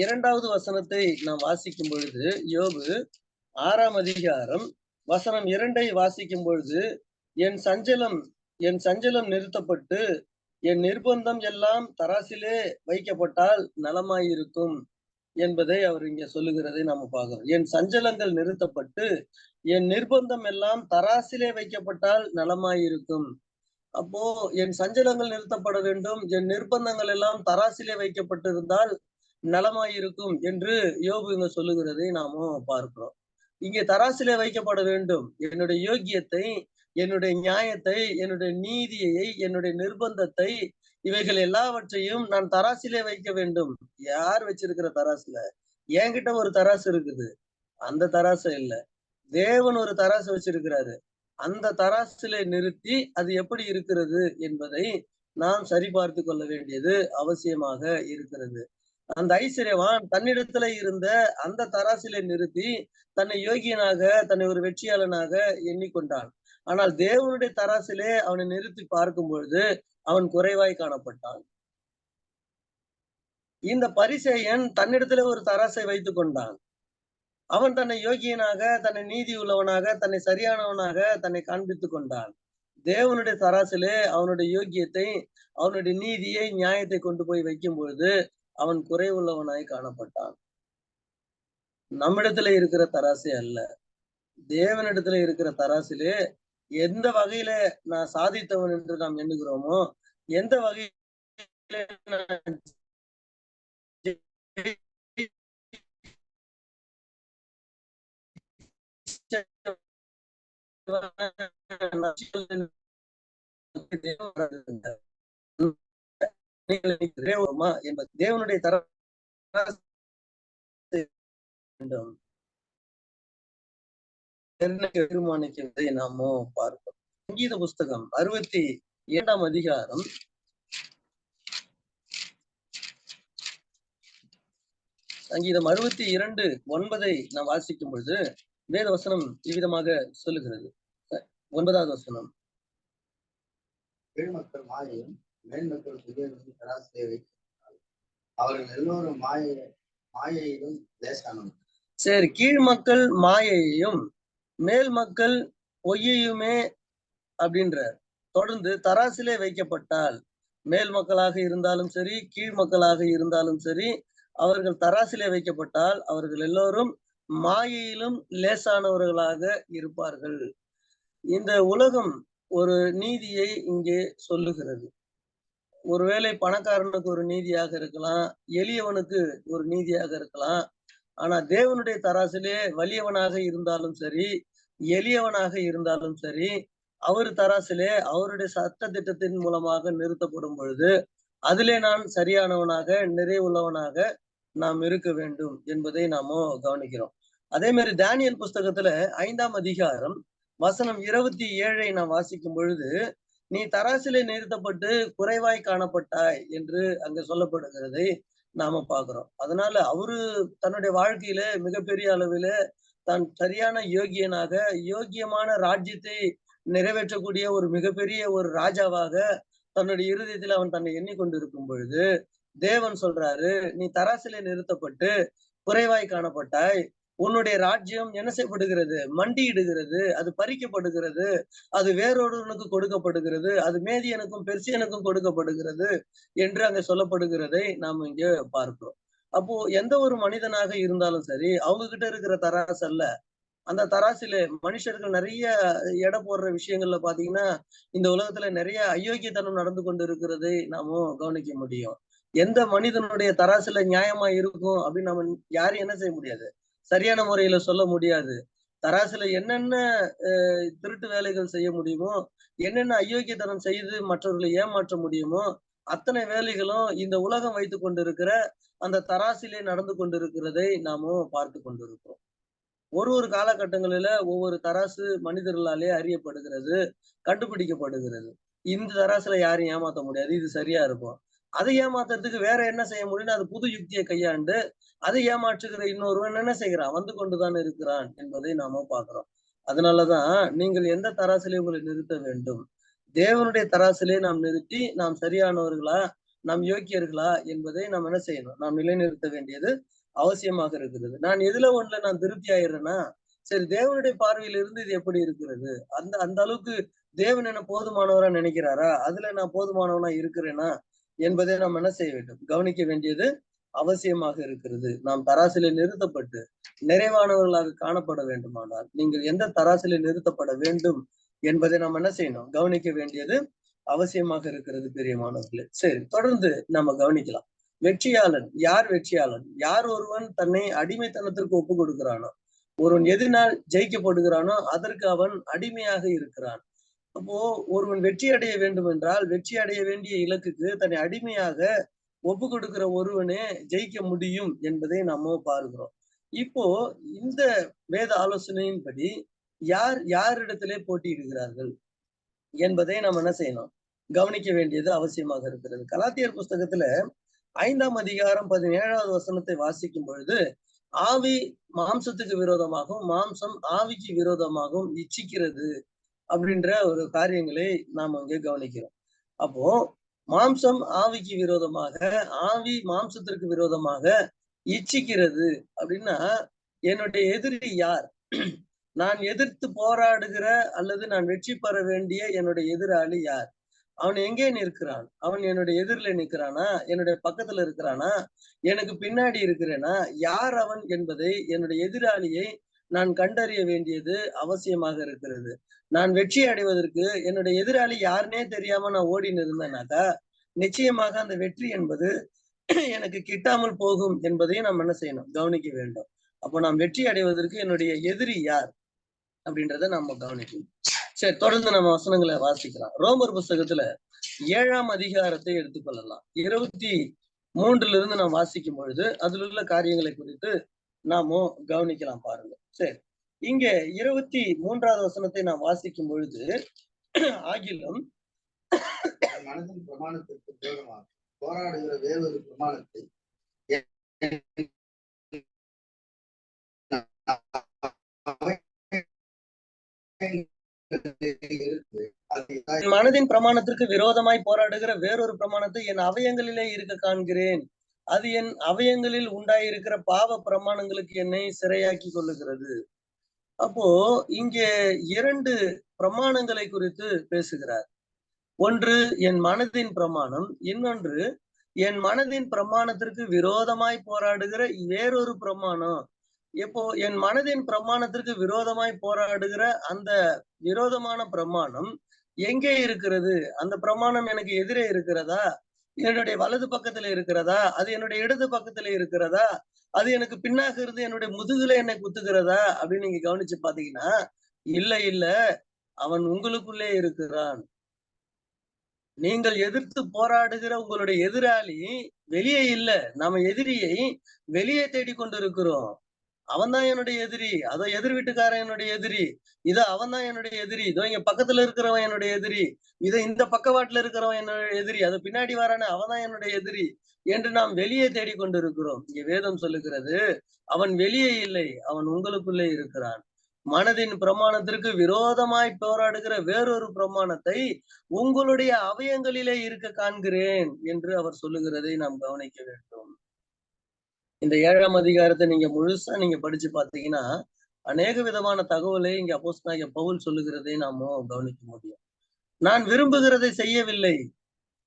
2வது வசனத்தை நாம் வாசிக்கும் பொழுது, யோபு 6ஆம் அதிகாரம் வசனம் 2ஐ வாசிக்கும் பொழுது, என் சஞ்சலம் நிறுத்தப்பட்டு என் நிர்பந்தம் எல்லாம் தராசிலே வைக்கப்பட்டால் நலமாயிருக்கும் என்பதை அவர் இங்க சொல்லுகிறதை நாம பார்க்கிறோம். என் சஞ்சலங்கள் நிறுத்தப்பட்டு என் நிர்பந்தம் எல்லாம் தராசிலே வைக்கப்பட்டால் நலமாயிருக்கும். அப்போ என் சஞ்சலங்கள் நிறுத்தப்பட வேண்டும், என் நிர்பந்தங்கள் எல்லாம் தராசிலே வைக்கப்பட்டிருந்தால் நலமாயிருக்கும் என்று யோபு இங்க சொல்லுகிறதை நாம பார்க்கிறோம். இங்கே தராசிலே வைக்கப்பட வேண்டும். என்னுடைய யோக்கியத்தை, என்னுடைய நியாயத்தை, என்னுடைய நீதியை, என்னுடைய நிர்பந்தத்தை, இவைகள் எல்லாவற்றையும் நான் தராசிலே வைக்க வேண்டும். யார் வச்சிருக்கிற தராசுல? என்கிட்ட ஒரு தராசு இருக்குது, அந்த தராசு இல்ல, தேவன் ஒரு தராசு வச்சிருக்கிறாரு. அந்த தராசிலே நிறுத்தி அது எப்படி இருக்கிறது என்பதை நாம் சரிபார்த்து கொள்ள வேண்டியது அவசியமாக இருக்கிறது. அந்த ஐஸ்வர்யவான் தன்னிடத்துல இருந்த அந்த தராசிலே நிறுத்தி தன்னை யோகியனாக, தன்னை ஒரு வெற்றியாளனாக எண்ணிக்கொண்டான். ஆனால் தேவனுடைய தராசிலே அவனை நிறுத்தி பார்க்கும் பொழுது அவன் குறைவாய் காணப்பட்டான். இந்த பரிசேயன் தன்னிடத்துல ஒரு தராசை வைத்துக் கொண்டான். அவன் தன்னை யோகியனாக, தன்னை நீதி உள்ளவனாக, தன்னை சரியானவனாக தன்னை காண்பித்துக் கொண்டான். தேவனுடைய தராசிலே அவனுடைய யோக்கியத்தை, அவனுடைய நீதியை, நியாயத்தை கொண்டு போய் வைக்கும் பொழுது அவன் குறைவுள்ளவனாய் காணப்பட்டான். நம்மிடத்துல இருக்கிற தராசே அல்ல, தேவனிடத்துல இருக்கிற தராசிலே எந்த வகையில நான் சாதித்தவன் என்று நாம் எண்ணுகிறோமோ, எந்த வகையில தேவனுடைய தீர்மானிக்கிறதை நாம பார்ப்போம். சங்கீத புஸ்தகம் 62ஆம் அதிகாரம் சங்கீதம் 62:9 நாம் வாசிக்கும் பொழுது வேத வசனம் இவ்விதமாக சொல்லுகிறது. 9வது வசனம், கீழ்மக்கள் மாயையும் மேன்மக்கள் புதியவர்கள் தராசிலே வைக்கிறார்கள், அவர்கள் எல்லோரும் மாயையிலும் லேசானவர்கள். சரி, கீழ்மக்கள் மாயையும் மேல் மக்கள் பொய்யையுமே அப்படின்ற தொடர்ந்து தராசிலே வைக்கப்பட்டால், மேல் மக்களாக இருந்தாலும் சரி, கீழ் மக்களாக இருந்தாலும் சரி, அவர்கள் தராசிலே வைக்கப்பட்டால் அவர்கள் எல்லோரும் மாயையிலும் லேசானவர்களாக இருப்பார்கள். இந்த உலகம் ஒரு நீதியை இங்கே சொல்லுகிறது. ஒருவேளை பணக்காரனுக்கு ஒரு நீதியாக இருக்கலாம், எளியவனுக்கு ஒரு நீதியாக இருக்கலாம். ஆனா தேவனுடைய தராசிலே வலியவனாக இருந்தாலும் சரி, எளியவனாக இருந்தாலும் சரி, அவர் தராசிலே அவருடைய சட்ட திட்டத்தின் மூலமாக நிறுத்தப்படும் பொழுது அதிலே நான் சரியானவனாக, நிறைவுள்ளவனாக நாம் இருக்க வேண்டும் என்பதை நாம கவனிக்கிறோம். அதே மாதிரி தானியேல் புஸ்தகத்துல 5ஆம் அதிகாரம் வசனம் 27ஐ நாம் வாசிக்கும் பொழுது, நீ தராசிலே நிறுத்தப்பட்டு குறைவாய் காணப்பட்டாய் என்று அங்க சொல்லப்படுகிறதை நாம பார்க்கிறோம். அதனால அவரு தன்னுடைய வாழ்க்கையில மிகப்பெரிய அளவில தான் சரியான யோகியனாக, யோக்கியமான ராஜ்யத்தை நிறைவேற்றக்கூடிய ஒரு மிகப்பெரிய ஒரு ராஜாவாக தன்னுடைய இருதயத்தில் அவன் தன்னை எண்ணிக்கொண்டிருக்கும் பொழுது தேவன் சொல்றாரு, நீ தராசிலே நிறுத்தப்பட்டு குறைவாய் காணப்பட்டாய், உன்னுடைய ராஜ்யம் என்ன செய்யப்படுகிறது, மண்டியிடுகிறது, அது பறிக்கப்படுகிறது, அது வேறொருவனுக்கு கொடுக்கப்படுகிறது, அது மேதியனுக்கும் பெர்சியனுக்கும் கொடுக்கப்படுகிறது என்று அங்க சொல்லப்படுகிறதை நாம் இங்க பார்க்கிறோம். அப்போ எந்த ஒரு மனிதனாக இருந்தாலும் சரி, அவங்க கிட்ட இருக்கிற தராசு அல்ல, அந்த தராசிலே மனுஷர்கள் நிறைய எடை போடுற விஷயங்கள்ல பாத்தீங்கன்னா இந்த உலகத்துல நிறைய அயோக்கியத்தனம் நடந்து கொண்டு இருக்கிறதை நாம கவனிக்க முடியும். எந்த மனிதனுடைய தராசுல நியாயமா இருக்கும் அப்படின்னு நம்ம யாரும் என்ன செய்ய முடியாது, சரியான முறையில சொல்ல முடியாது. தராசுல என்னென்ன திருட்டு வேலைகள் செய்ய முடியுமோ, என்னென்ன அயோக்கியத்தனம் செய்து மற்றவர்களை ஏமாற்ற முடியுமோ, அத்தனை வேலைகளும் இந்த உலகம் வைத்துக் கொண்டிருக்கிற அந்த தராசிலே நடந்து கொண்டிருக்கிறதை நாம பார்த்து கொண்டிருக்கிறோம். ஒரு காலகட்டங்களில ஒவ்வொரு தராசு மனிதர்களாலே அறியப்படுகிறது, கண்டுபிடிக்கப்படுகிறது. இந்த தராசுல யாரையும் ஏமாத்த முடியாது. இது சரியா இருக்கும். அதை ஏமாத்துறதுக்கு வேற என்ன செய்ய முடியும்னு அது புது யுக்தியை கையாண்டு அதை ஏமாற்றுகிற இன்னொருவன் என்ன செய்கிறான்? வந்து கொண்டுதான் இருக்கிறான் என்பதை நாம பார்க்கிறோம். அதனாலதான் நீங்கள் எந்த தராசிலே உங்களை நிறுத்த வேண்டும்? தேவனுடைய தராசிலே நாம் நிறுத்தி நாம் சரியானவர்களா, நாம் யோக்கியர்களா என்பதை நாம் என்ன செய்யணும்? நாம் நிலைநிறுத்த வேண்டியது அவசியமாக இருக்கிறது. நான் எதுல ஒண்ணுல நான் திருப்தி ஆயிடுறேன்னா, சரி தேவனுடைய பார்வையில இருந்து இது எப்படி இருக்கிறது? அந்த அந்த அளவுக்கு தேவன் என்ன போதுமானவரா நினைக்கிறாரா? அதுல நான் போதுமானவனா இருக்கிறேனா? என்பதை நாம் என்ன செய்ய வேண்டும்? கவனிக்க வேண்டியது அவசியமாக இருக்கிறது. நாம் தராசிலே நிறுத்தப்பட்டு நிறைவானவர்களாக காணப்பட வேண்டுமானால், நீங்கள் எந்த தராசிலே நிறுத்தப்பட வேண்டும் என்பதை நாம் என்ன செய்யணும்? கவனிக்க வேண்டியது அவசியமாக இருக்கிறது பிரியமானவர்களே. சரி, தொடர்ந்து நம்ம கவனிக்கலாம். வெற்றியாளன் யார்? வெற்றியாளன் யார்? ஒருவன் தன்னை அடிமைத்தனத்திற்கு ஒப்பு கொடுக்கிறானோ, ஒருவன் எதனால் ஜெயிக்கப்படுகிறானோ அதற்கு அவன் அடிமையாக இருக்கிறான். அப்போ ஒருவன் வெற்றி அடைய வேண்டும் என்றால், வெற்றி அடைய வேண்டிய இலக்குக்கு தன்னை அடிமையாக ஒப்பு கொடுக்கிற ஒருவனே ஜெயிக்க முடியும் என்பதை நாம பார்க்கிறோம். இப்போ இந்த வேத ஆலோசனையின்படி யார் யாரிடத்திலே போட்டியிடுகிறார்கள் என்பதை நாம் என்ன செய்யணும்? கவனிக்க வேண்டியது அவசியமாக இருக்கிறது. கலாத்தியர் புஸ்தகத்துல 5ஆம் அதிகாரம் 17வது வசனத்தை வாசிக்கும் பொழுது, ஆவி மாம்சத்துக்கு விரோதமாகவும் மாம்சம் ஆவிக்கு விரோதமாகவும் இச்சிக்கிறது அப்படின்ற ஒரு காரியங்களை நாம் அங்கே கவனிக்கிறோம். அப்போ மாம்சம் ஆவிக்கு விரோதமாக, ஆவி மாம்சத்திற்கு விரோதமாக இச்சிக்கிறது அப்படின்னா, என்னுடைய எதிரி யார்? நான் எதிர்த்து போராடுகிற அல்லது நான் வெற்றி பெற வேண்டிய என்னுடைய எதிராளி யார்? அவன் எங்கே நிற்கிறான்? அவன் என்னுடைய எதிரில நிற்கிறானா? என்னுடைய பக்கத்துல இருக்கிறானா? எனக்கு பின்னாடி இருக்கிறேனா? யார் அவன் என்பதை, என்னுடைய எதிராளியை நான் கண்டறிய வேண்டியது அவசியமாக இருக்கிறது. நான் வெற்றி அடைவதற்கு என்னுடைய எதிராளி யாருன்னே தெரியாம நான் ஓடின்னு இருந்தேனாக்கா, நிச்சயமாக அந்த வெற்றி என்பது எனக்கு கிட்டாமல் போகும் என்பதையும் நாம் என்ன செய்யணும்? கவனிக்க வேண்டும். அப்போ நாம் வெற்றி அடைவதற்கு என்னுடைய எதிரி யார் அப்படின்றத நம்ம கவனிக்கணும். சரி, தொடர்ந்து நம்ம வசனங்களை வாசிக்கலாம். ரோமர் புஸ்தகத்துல 7ஆம் அதிகாரத்தை எடுத்துக்கொள்ளலாம். 23 நாம் வாசிக்கும் பொழுது அதில் உள்ள காரியங்களை குறித்து நாம கவனிக்கலாம். பாருங்க. சரி, இங்க 23வது வசனத்தை நாம் வாசிக்கும் பொழுது, ஆகிலும் மனதின் பிரமாணத்திற்கு விரோதமாக போராடுகிற வேறொரு பிரமாணத்தை மனதின் பிரமாணத்திற்கு விரோதமாய் போராடுகிற வேறொரு பிரமாணத்தை என் அவயங்களிலே இருக்க காண்கிறேன். அது என் அவயங்களில் உண்டாயிருக்கிற பாவ பிரமாணங்களுக்கு என்னை சிறையாக்கி கொள்ளுகிறது. அப்போ இங்கே 2 பிரமாணங்களை குறித்து பேசுகிறார். ஒன்று என் மனதின் பிரமாணம், இன்னொன்று என் மனதின் பிரமாணத்திற்கு விரோதமாய் போராடுகிற வேறொரு பிரமாணம். இப்போ என் மனதின் பிரமாணத்திற்கு விரோதமாய் போராடுகிற அந்த விரோதமான பிரமாணம் எங்கே இருக்கிறது? அந்த பிரமாணம் எனக்கு எதிரே இருக்கிறதா? என்னுடைய வலது பக்கத்துல இருக்கிறதா? அது என்னுடைய இடது பக்கத்துல இருக்கிறதா? அது எனக்கு பின்னாக இருந்து என்னுடைய முதுகுல என்னை குத்துகிறதா? அப்படின்னு நீங்க கவனிச்சு பாத்தீங்கன்னா, இல்ல, அவன் உங்களுக்குள்ளே இருக்கிறான். நீங்கள் எதிர்த்து போராடுகிற உங்களுடைய எதிராளி வெளியே இல்ல. நாம எதிரியை வெளியே தேடிக்கொண்டிருக்கிறோம். அவன் தான் என்னுடைய எதிரி. அதோ எதிர் வீட்டுக்காரன் என்னுடைய எதிரி. இதோ அவன் தான் என்னுடைய எதிரி. இதோ இங்க பக்கத்துல இருக்கிறவன் என்னுடைய எதிரி. இதோ இந்த பக்கவாட்டுல இருக்கிறவன் என்னுடைய எதிரி. அது பின்னாடி வரானே அவன் தான் என்னுடைய எதிரி என்று நாம் வெளியே தேடிக்கொண்டிருக்கிறோம். இங்க வேதம் சொல்லுகிறது, அவன் வெளியே இல்லை, அவன் உங்களுக்குள்ளே இருக்கிறான். மனதின் பிரமாணத்திற்கு விரோதமாய் போராடுகிற வேறொரு பிரமாணத்தை உங்களுடைய அவயங்களிலே இருக்க காண்கிறேன் என்று அவர் சொல்லுகிறதை நாம் கவனிக்க வேண்டும். இந்த 7ஆம் அதிகாரத்தை நீங்க முழுசா நீங்க படிச்சு பார்த்தீங்கன்னா, அநேக விதமான தகவலை இங்க அப்போஸ்தலனாகிய பவுல் சொல்லுகிறதை நாம கவனிக்க முடியும். நான் விரும்புகிறதை செய்யவில்லை,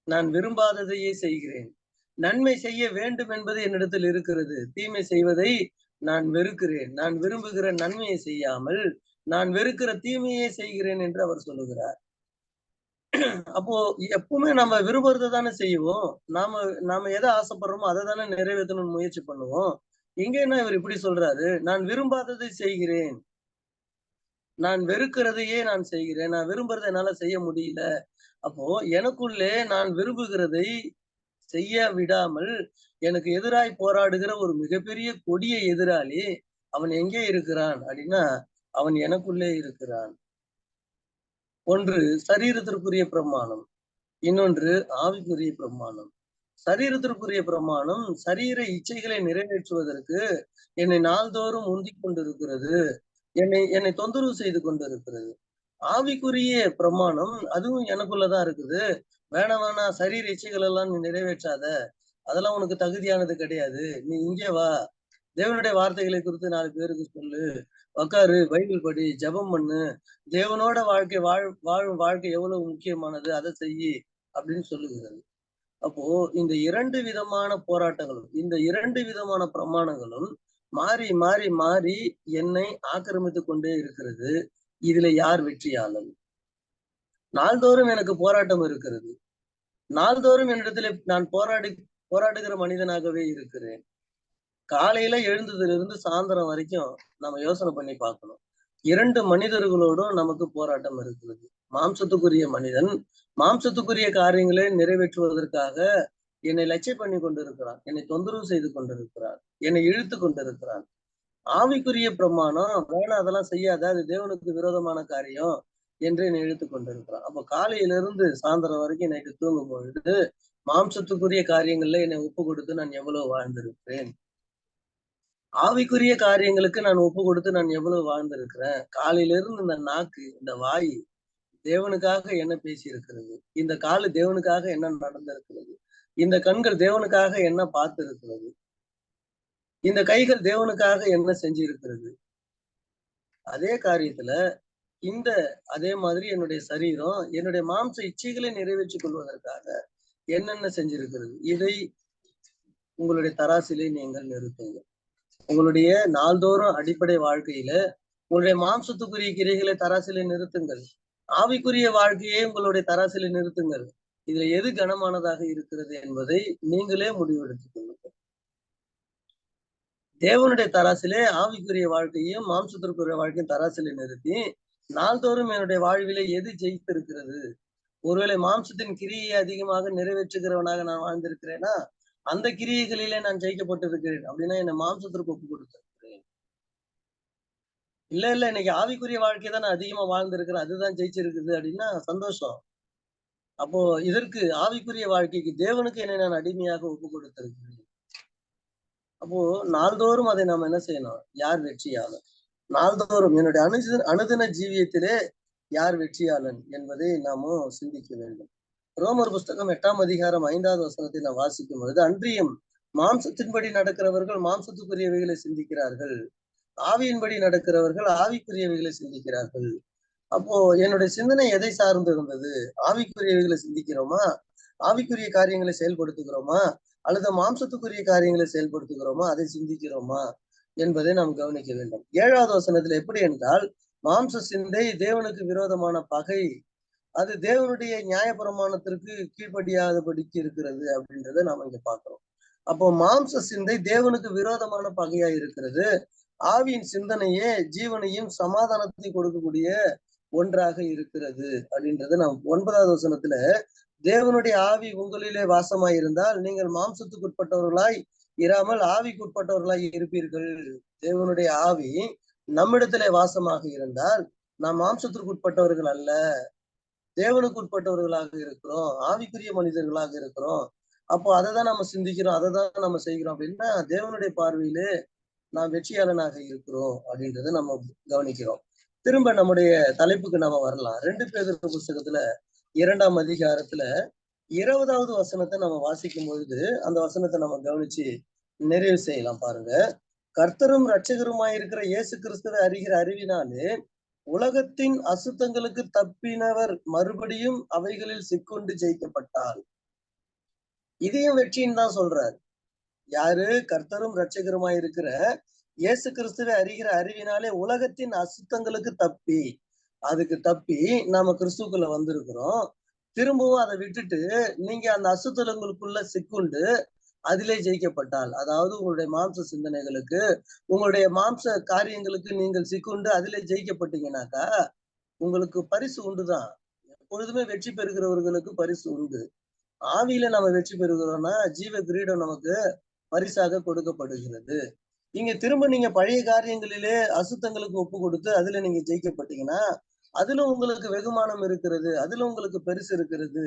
நான் விரும்பாததையே செய்கிறேன். நன்மை செய்ய வேண்டும் என்பது என்னிடத்தில் இருக்கிறது, தீமை செய்வதை நான் வெறுக்கிறேன். நான் விரும்புகிற நன்மையை செய்யாமல் நான் வெறுக்கிற தீமையை செய்கிறேன் என்று அவர் சொல்லுகிறார். அப்போ எப்பவுமே நம்ம விரும்புறதை தானே செய்வோம். நாம எதை ஆசைப்படுறோமோ அதை தானே நிறைவேற்றணும்னு முயற்சி பண்ணுவோம். இங்க என்ன இவர் இப்படி சொல்றாரு? நான் விரும்பாததை செய்கிறேன். நான் வெறுக்கிறதையே நான் செய்கிறேன். நான் விரும்புறதை என்னால செய்ய முடியல. அப்போ எனக்குள்ளே நான் விரும்புகிறதை செய்ய விடாமல் எனக்கு எதிராய் போராடுகிற ஒரு மிகப்பெரிய கொடிய எதிராளி அவன் எங்கே இருக்கிறான் அப்படின்னா, அவன் எனக்குள்ளே இருக்கிறான். ஒன்று சரீரத்திற்குரிய பிரமாணம், இன்னொன்று ஆவிக்குரிய பிரமாணம். சரீரத்திற்குரிய பிரமாணம் சரீர இச்சைகளை நிறைவேற்றுவதற்கு என்னை நாள்தோறும் உந்திக் கொண்டிருக்கிறது, என்னை தொந்தரவு செய்து கொண்டிருக்கிறது. ஆவிக்குரிய பிரமாணம் அதுவும் எனக்குள்ளதான் இருக்குது. வேணாம் சரீர இச்சைகள் எல்லாம் நீ நிறைவேற்றாத, அதெல்லாம் உனக்கு தகுதியானது கிடையாது, நீ இங்கே வா, தேவனுடைய வார்த்தைகளை குறித்து 4 பேருக்கு சொல்லு, உக்காரு, பைபிள் படி, ஜெபம் பண்ணு, தேவனோட வாழும் வாழ்க்கை எவ்வளவு முக்கியமானது, அதை செய்யி அப்படின்னு சொல்லுகிறது. அப்போ இந்த 2 விதமான போராட்டங்களும், இந்த 2 விதமான பிரமாணங்களும் மாறி மாறி மாறி என்னை ஆக்கிரமித்துக் கொண்டே இருக்கிறது. இதுல யார் வெற்றியாளன்? நாள்தோறும் எனக்கு போராட்டம் இருக்கிறது. நாள்தோறும் என்னிடத்துல நான் போராடுகிற மனிதனாகவே இருக்கிறேன். காலையில எழுந்ததிலிருந்து சாயந்தரம் வரைக்கும் நம்ம யோசனை பண்ணி பார்க்கணும். 2 மனிதர்களோடும் நமக்கு போராட்டம் இருக்கிறது. மாம்சத்துக்குரிய மனிதன் மாம்சத்துக்குரிய காரியங்களை நிறைவேற்றுவதற்காக என்னை லட்சியம் பண்ணி கொண்டிருக்கிறான், என்னை தொந்தரவு செய்து கொண்டிருக்கிறான், என்னை இழுத்து கொண்டிருக்கிறான். ஆவிக்குரிய பிரமாணம் வேணாம், அதெல்லாம் செய்யாத, அது தேவனுக்கு விரோதமான காரியம் என்று என்னை இழுத்து கொண்டிருக்கிறான். அப்ப காலையிலிருந்து சாயந்தரம் வரைக்கும் நைட்டு தூங்கும் பொழுது மாம்சத்துக்குரிய காரியங்கள்ல என்னை ஒப்பு கொடுத்து நான் எவ்வளவு வாழ்ந்திருக்கிறேன், ஆவிக்குரிய காரியங்களுக்கு நான் ஒப்பு கொடுத்து நான் எவ்வளவு வாழ்ந்திருக்கிறேன். காலையிலிருந்து இந்த நாக்கு, இந்த வாய் தேவனுக்காக என்ன பேசி இருக்கிறது, இந்த காலு தேவனுக்காக என்ன நடந்திருக்கிறது, இந்த கண்கள் தேவனுக்காக என்ன பார்த்து இருக்கிறது, இந்த கைகள் தேவனுக்காக என்ன செஞ்சிருக்கிறது. அதே காரியத்துல அதே மாதிரி என்னுடைய சரீரம் என்னுடைய மாம்ச இச்சைகளை நிறைவேற்றிக் கொள்வதற்காக என்னென்ன செஞ்சிருக்கிறது. இதை உங்களுடைய தராசிலே நீங்கள் நிறுத்துங்க. உங்களுடைய நாள்தோறும் அடிப்படை வாழ்க்கையில உங்களுடைய மாம்சத்துக்குரிய கிரைகளை தராசிலே நிறுத்துங்கள். ஆவிக்குரிய வாழ்க்கையை உங்களுடைய தராசிலே நிறுத்துங்கள். இதுல எது கனமானதாக இருக்கிறது என்பதை நீங்களே முடிவெடுத்துக் கொள்ளுங்கள். தேவனுடைய தராசிலே ஆவிக்குரிய வாழ்க்கையும் மாம்சத்திற்குரிய வாழ்க்கையும் தராசிலே நிறுத்தி நாள்தோறும் என்னுடைய வாழ்விலே எது ஜெயித்திருக்கிறது. ஒருவேளை மாம்சத்தின் கிரியையை அதிகமாக நிறைவேற்றுகிறவனாக நான் வாழ்ந்திருக்கிறேனா, அந்த கிரியைகளிலே நான் ஜெயிக்கப்பட்டிருக்கிறேன் அப்படின்னா என்னை மாம்சத்திற்கு ஒப்பு கொடுத்திருக்கிறேன். இல்ல இன்னைக்கு ஆவிக்குரிய வாழ்க்கையை தான் நான் அதிகமா வாழ்ந்திருக்கிறேன், அதுதான் ஜெயிச்சிருக்குது அப்படின்னா சந்தோஷம். அப்போ இதற்கு ஆவிக்குரிய வாழ்க்கைக்கு தேவனுக்கு என்னை நான் அடிமையாக ஒப்பு கொடுத்திருக்கிறேன். அப்போ நாள்தோறும் அதை நாம் என்ன செய்யணும்? யார் வெற்றியாளன்? நாள்தோறும் என்னுடைய அனுதின ஜீவியத்திலே யார் வெற்றியாளன் என்பதை நாமும் சிந்திக்க வேண்டும். ரோமர் புஸ்தகம் 8ஆம் அதிகாரம் 5வது வசனத்தை நாம் வாசிக்கும் பொழுது, அன்றியும் மாம்சத்தின்படி நடக்கிறவர்கள் மாம்சத்துக்குரியவைகளை சிந்திக்கிறார்கள், ஆவியின்படி நடக்கிறவர்கள் ஆவிக்குரியவைகளை சிந்திக்கிறார்கள். அப்போ என்னுடைய சிந்தனை எதை சார்ந்து இருந்தது? ஆவிக்குரியவைகளை சிந்திக்கிறோமா, ஆவிக்குரிய காரியங்களை செயல்படுத்துகிறோமா, அல்லது மாம்சத்துக்குரிய காரியங்களை செயல்படுத்துகிறோமா, அதை சிந்திக்கிறோமா என்பதை நாம் கவனிக்க வேண்டும். 7வது வசனத்துல எப்படி என்றால், மாம்ச சிந்தை தேவனுக்கு விரோதமான பகை, அது தேவனுடைய நியாயப்பிரமாணத்திற்கு கீழ்ப்படியாதபடிக்கு இருக்கிறது அப்படின்றத நாம இங்க பாக்குறோம். அப்போ மாம்ச சிந்தை தேவனுக்கு விரோதமான பகையா இருக்கிறது. ஆவியின் சிந்தனையே ஜீவனையும் சமாதானத்தையும் கொடுக்கக்கூடிய ஒன்றாக இருக்கிறது அப்படின்றது நாம் 9வது வசனத்துல, தேவனுடைய ஆவி உங்களிலே வாசமாய் இருந்தால் நீங்கள் மாம்சத்துக்கு உட்பட்டவர்களாய் இராமல் ஆவிக்குட்பட்டவர்களாய் இருப்பீர்கள். தேவனுடைய ஆவி நம்மிடத்திலே வாசமாக இருந்தால் நாம் மாம்சத்திற்கு உட்பட்டவர்கள் அல்ல, தேவனுக்கு உட்பட்டவர்களாக இருக்கிறோம், ஆவிக்குரிய மனிதர்களாக இருக்கிறோம். அப்போ அதை தான் நம்ம சிந்திக்கிறோம், அதை தான் நம்ம செய்கிறோம் அப்படின்னா தேவனுடைய பார்வையிலே நாம் வெற்றியாளனாக இருக்கிறோம் அப்படின்றத நம்ம கவனிக்கிறோம். திரும்ப நம்முடைய தலைப்புக்கு நாம வரலாம். 2 பேதுரு புஸ்தகத்துல 2ஆம் அதிகாரத்துல 20வது வசனத்தை நம்ம வாசிக்கும் பொழுது அந்த வசனத்தை நம்ம கவனிச்சு நிறைவு செய்யலாம். பாருங்க, கர்த்தரும் இரட்சகருமாயிருக்கிற இயேசு கிறிஸ்துவை அறிகிற அறிவினாலே உலகத்தின் அசுத்தங்களுக்கு தப்பினவர் மறுபடியும் அவைகளில் சிக்கொண்டு ஜெயிக்கப்பட்டால். இதையும் வெற்றின்னு தான் சொல்றாரு. யாரு? கர்த்தரும் இரட்சகருமாயிருக்கிற இயேசு கிறிஸ்துவை அறிகிற அறிவினாலே உலகத்தின் அசுத்தங்களுக்கு அதுக்கு தப்பி நாம கிறிஸ்துக்குள்ள வந்திருக்கிறோம். திரும்பவும் அதை விட்டுட்டு நீங்க அந்த அசுத்தங்களுக்குள்ள சிக்குண்டு அதிலே ஜெயிக்கப்பட்டால், அதாவது உங்களுடைய மாம்ச சிந்தனைகளுக்கு, உங்களுடைய மாம்ச காரியங்களுக்கு நீங்கள் சிக்குண்டு அதிலே ஜெயிக்கப்பட்டீங்கன்னாக்கா உங்களுக்கு பரிசு உண்டுதான். எப்பொழுதுமே வெற்றி பெறுகிறவர்களுக்கு பரிசு உண்டு. ஆவியில நம்ம வெற்றி பெறுகிறோம்னா ஜீவ கிரீடம் நமக்கு பரிசாக கொடுக்கப்படுகிறது. நீங்க திரும்ப நீங்க பழைய காரியங்களிலே அசுத்தங்களுக்கு ஒப்பு கொடுத்து அதுல நீங்க ஜெயிக்கப்பட்டீங்கன்னா அதுல உங்களுக்கு வெகுமானம் இருக்கிறது, அதுல உங்களுக்கு பரிசு இருக்கிறது.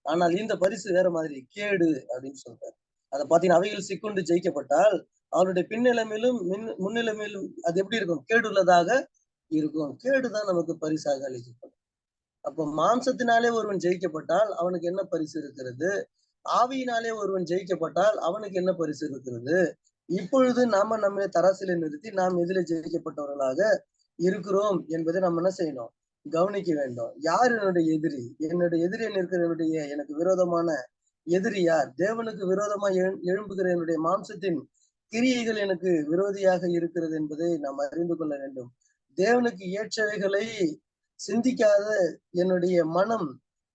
ஆனால் இந்த பரிசு வேற மாதிரி, கேடு அப்படின்னு சொல்றாரு. அதை பாத்தீங்கன்னா அவைகள் சிக்குண்டு ஜெயிக்கப்பட்டால் அவருடைய பின்னிலைமையிலும் முன்னிலைமையிலும் அது எப்படி இருக்கும்? கேடுள்ளதாக இருக்கும். கேடுதான் நமக்கு பரிசாக அளிக்கப்படும். அப்போ மாம்சத்தினாலே ஒருவன் ஜெயிக்கப்பட்டால் அவனுக்கு என்ன பரிசு இருக்கிறது? ஆவியினாலே ஒருவன் ஜெயிக்கப்பட்டால் அவனுக்கு என்ன பரிசு இருக்கிறது? இப்பொழுது நாம நம்மை தராசில நிறுத்தி நாம் எதிலே ஜெயிக்கப்பட்டவர்களாக இருக்கிறோம் என்பதை நம்ம என்ன செய்யணும்? கவனிக்க வேண்டும். யார் என்னுடைய எதிரி? என்னுடைய எதிரி இருக்கிற எனக்கு விரோதமான எதிரி யார்? தேவனுக்கு விரோதமா எழும்புகிற என்னுடைய மாம்சத்தின் கிரியைகள் எனக்கு விரோதியாக இருக்கிறது என்பதை நாம் அறிந்து கொள்ள வேண்டும். தேவனுக்கு ஏற்றவைகளை சிந்திக்காத என்னுடைய மனம்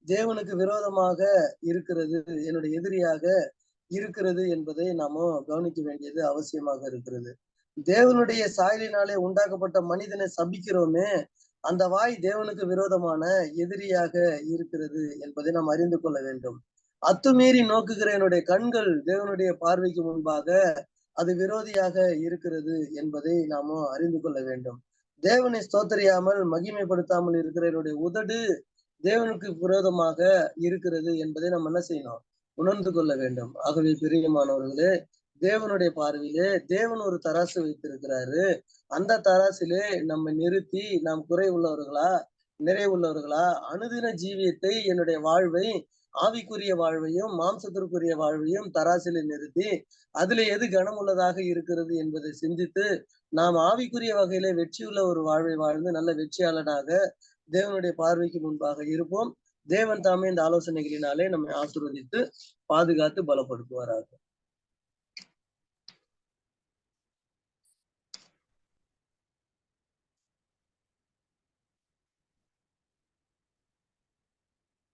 தேவனுக்கு விரோதமாக இருக்கிறது, என்னுடைய எதிரியாக இருக்கிறது என்பதை நாம கவனிக்க வேண்டியது அவசியமாக இருக்கிறது. தேவனுடைய சாயலினாலே உண்டாக்கப்பட்ட மனிதனை சபிக்கிறோமே, அந்த வாய் தேவனுக்கு விரோதமான எதிரியாக இருக்கிறது என்பதை நாம் அறிந்து கொள்ள வேண்டும். அத்துமீறி நோக்குகிற என்னுடைய கண்கள் தேவனுடைய பார்வைக்கு முன்பாக அது விரோதியாக இருக்கிறது என்பதை நாம அறிந்து கொள்ள வேண்டும். தேவனை ஸ்தோத்தரியாமல் மகிமைப்படுத்தாமல் இருக்கிற என்னுடைய உதடு தேவனுக்கு விரோதமாக இருக்கிறது என்பதை நம்ம என்ன செய்யணும்? உணர்ந்து கொள்ள வேண்டும். ஆகவே பிரியமானவர்களே, தேவனுடைய பார்வையிலே தேவன் ஒரு தராசு வைத்திருக்கிறாரு. அந்த தராசிலே நம்ம நிறுத்தி நாம் குறை உள்ளவர்களா நிறைவுள்ளவர்களா, அனுதின ஜீவியத்தை, என்னுடைய வாழ்வை, ஆவிக்குரிய வாழ்வையும் மாம்சத்திற்குரிய வாழ்வையும் தராசிலே நிறுத்தி அதுல எது கனமுள்ளதாக இருக்கிறது என்பதை சிந்தித்து நாம் ஆவிக்குரிய வகையில வெற்றியுள்ள ஒரு வாழ்வை வாழ்ந்து நல்ல வெற்றியாளனாக தேவனுடைய பார்வைக்கு முன்பாக இருப்போம். தேவன் தாமே இந்த ஆலோசனைகளினாலே நம்மை ஆசீர்வதித்து பாதுகாத்து பலப்படுத்துவாராக.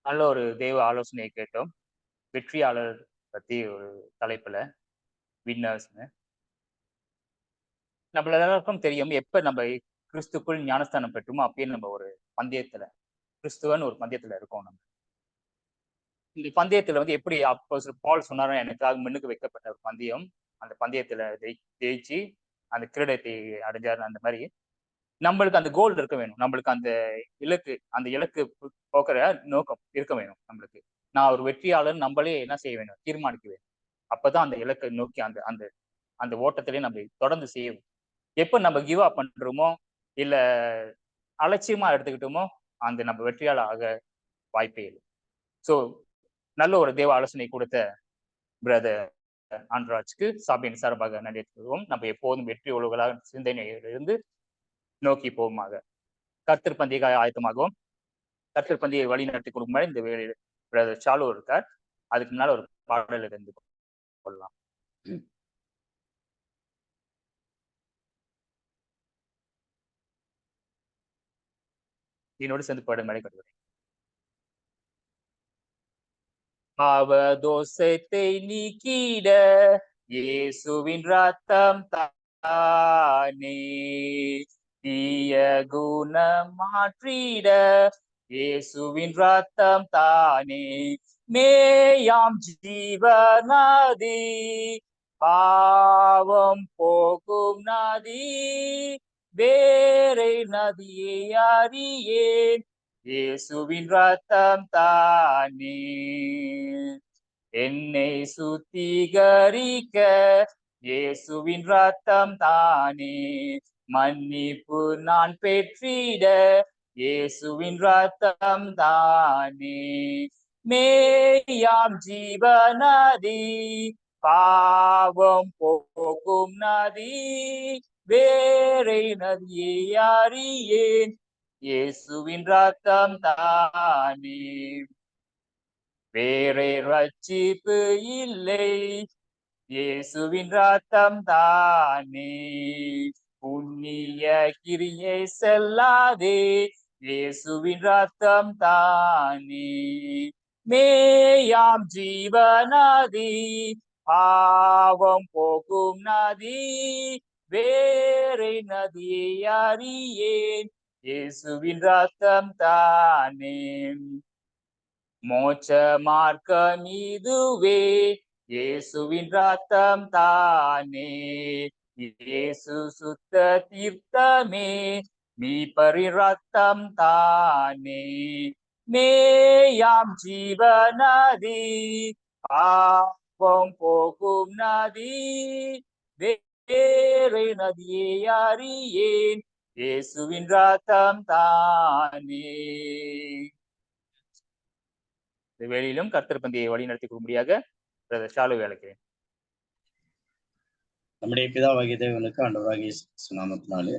நல்ல ஒரு தெய்வ ஆலோசனையை கேட்டோம். வெற்றியாளர் பத்தி ஒரு தலைப்புல வின்னர்ஸ்னு. நம்மள எல்லாருக்கும் தெரியும், எப்ப நம்ம கிறிஸ்துக்குள் ஞானஸ்தானம் பெற்றோமோ அப்பயே நம்ம ஒரு பந்தயத்துல, கிறிஸ்துவன் ஒரு பந்தயத்துல இருக்கோம். நம்ம இந்த பந்தயத்துல எப்படி அப்போஸ்தலர் பால் சொன்னாரோ, எனக்காக முன்னுக்கு வைக்கப்பட்ட ஒரு பந்தயம், அந்த பந்தயத்துல ஜெயிச்சு அந்த கிரீடத்தை அடைஞ்சாரு. அந்த மாதிரி நம்மளுக்கு அந்த கோல் இருக்க வேணும். நம்மளுக்கு அந்த இலக்கு போக்குற நோக்கம் இருக்க வேணும். நம்மளுக்கு நான் ஒரு வெற்றியாளர் நம்மளே என்ன செய்ய வேணும்? தீர்மானிக்க வேணும். அப்பதான் அந்த இலக்கை நோக்கி அந்த அந்த அந்த ஓட்டத்திலே நம்ம தொடர்ந்து செய்யணும். எப்ப நம்ம கிவ் அப் பண்றோமோ இல்ல அலட்சியமா எடுத்துக்கிட்டோமோ அந்த நம்ம வெற்றியாளர் ஆக வாய்ப்பே இல்லை. ஸோ நல்ல ஒரு தேவ ஆலோசனை கொடுத்த பிரதர் ஆண்ட்ராஜ்க்கு சபையின் சார்பாக நன்றி தெரிவிக்கிறோம். நம்ம எப்போதும் வெற்றி உலகளாக சிந்தனையிலிருந்து நோக்கி போகுமாக கர்த்தர் பந்தியை ஆயத்தமாகவும் கர்த்தர் பந்தியை வழி நடத்தி கொடுக்கும் மாதிரி இந்த வேலையில் பிரதர் சாலு இருக்கார். அதுக்கு முன்னால ஒரு பாடல் இருந்து கொள்ளலாம். என்னோடு சேர்ந்து பாட மாதிரி கட்டுகிறேன். அவதோஷத்தை நீக்கிட இயேசுவின் ரத்தம் தானே, தீய குணம் மாற்றிட இயேசுவின் ரத்தம் தானே, மேயாம் ஜீவநதி பாவம் போகும் நதி, வேறை நதியை அறியேன் இயேசுவின் ரத்தம் தானே, என்னை சுத்திகரிக்க இயேசுவின் ரத்தம் தானே, மன்னிப்பு நான் பெற்றிட இயேசுவின் ரத்தம் தானே, மேயாம் ஜீவநதி பாவம் போகும் நதி, வேறை நதியை அறியேன் இயேசுவின் ரத்தம் தானே, வேறே ரட்சிப்பு இல்லை இயேசுவின் ரத்தம் தானே, புண்ணிய கிரியை செல்லாதே இயேசுவின் ரத்தம் தானே, மேயாம் ஜீவநதி பாவம் போக்கும் நதி, வேறு நதியை அறியேன், இயேசுவின் ரத்தம் தானே. மோட்ச மார்க்கம் இதுவே, இயேசுவின் ரத்தம் தானே. இயேசு சுத்த தீர்த்தமே, மீட்பரின் ரத்தம் தானே. மேயாம் ஜீவநதி, பாவம் போகும் நதி, வேறு நதியை அறியேன், இயேசுவின் ரத்தம் தானே. இந்த வேளையிலும் கர்த்தர் பந்தியை வழி நடத்தி கொடுக்கும்படியாக ஷாலு அழைக்கிறேன். நம்முடைய பிதாவாகிய தேவனுக்கு ஆண்டவராகிய இயேசு நாமத்தினாலே